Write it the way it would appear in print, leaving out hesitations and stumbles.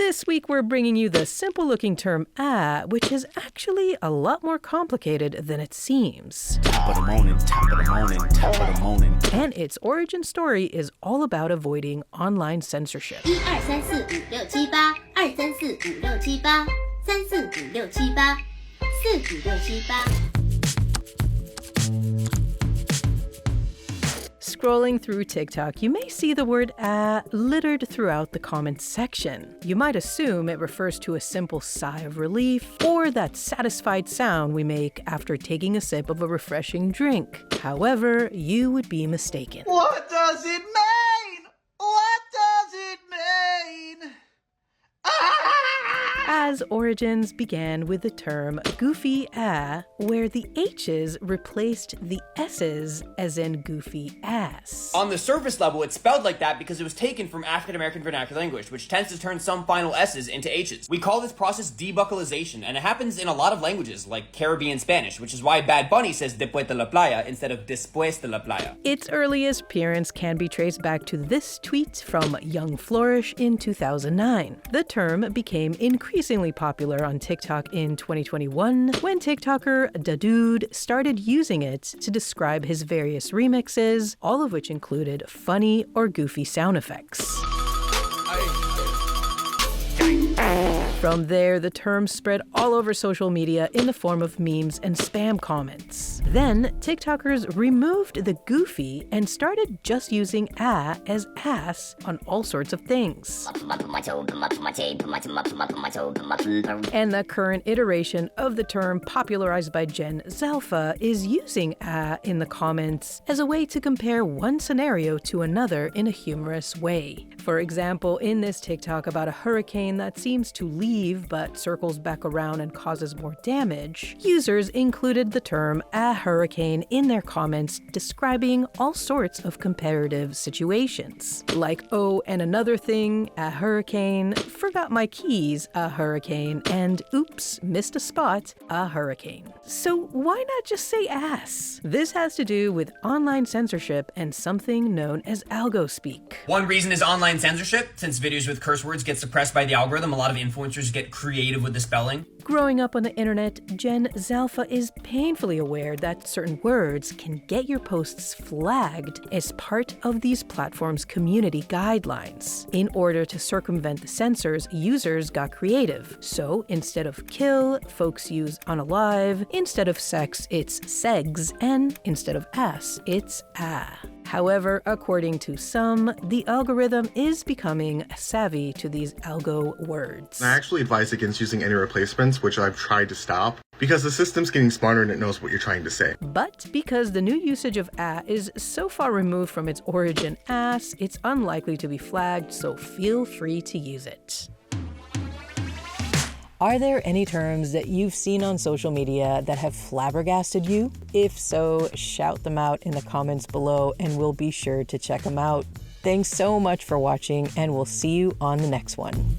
This week we're bringing you the simple-looking term which is actually a lot more complicated than it seems. Top of the morning, top of the morning, top of the morning. And its origin story is all about avoiding online censorship. 1、2、3、4、5、6、7、8 1、3、4、5、6、7、8 3、4、5、6、7、8 4、5、6、7、8 Scrolling through TikTok, you may see the word littered throughout the comments section. You might assume it refers to a simple sigh of relief or that satisfied sound we make after taking a sip of a refreshing drink. However, you would be mistaken. What does it mean? What does it mean? As origins began with the term goofy where the H's replaced the S's, as in goofy ass. On the surface level, it's spelled like that because it was taken from African American vernacular language, which tends to turn some final S's into H's. We call this process debuccalization, and it happens in a lot of languages, like Caribbean Spanish, which is why Bad Bunny says después de la playa instead of después de la playa. Its earliest appearance can be traced back to this tweet from Young Flourish in 2009. The term became increasingly popular on TikTok in 2021 when TikToker Dadude started using it to describe his various remixes, all of which included funny or goofy sound effects. From there, the term spread all over social media in the form of memes and spam comments. Then, TikTokers removed the goofy and started just using as ass on all sorts of things. And the current iteration of the term popularized by Gen Zalpha is using in the comments as a way to compare one scenario to another in a humorous way. For example, in this TikTok about a hurricane that seems to leave but circles back around and causes more damage, users included the term a hurricane in their comments describing all sorts of comparative situations. Like, oh, and another thing, a hurricane, forgot my keys, a hurricane, and oops, missed a spot, a hurricane. So why not just say ass? This has to do with online censorship and something known as algo speak. One reason is online censorship. Since videos with curse words get suppressed by the algorithm, a lot of influencers get creative with the spelling. Growing up on the internet, Gen Zalpha is painfully aware that certain words can get your posts flagged as part of these platforms' community guidelines. In order to circumvent the censors, users got creative. So instead of kill, folks use unalive. Instead of sex, it's segs. And instead of ass, it's However, according to some, the algorithm is becoming savvy to these algo words. I actually advise against using any replacements, which I've tried to stop, because the system's getting smarter and it knows what you're trying to say. But because the new usage of is so far removed from its origin ass, it's unlikely to be flagged, so feel free to use it. Are there any terms that you've seen on social media that have flabbergasted you? If so, shout them out in the comments below and we'll be sure to check them out. Thanks so much for watching, and we'll see you on the next one.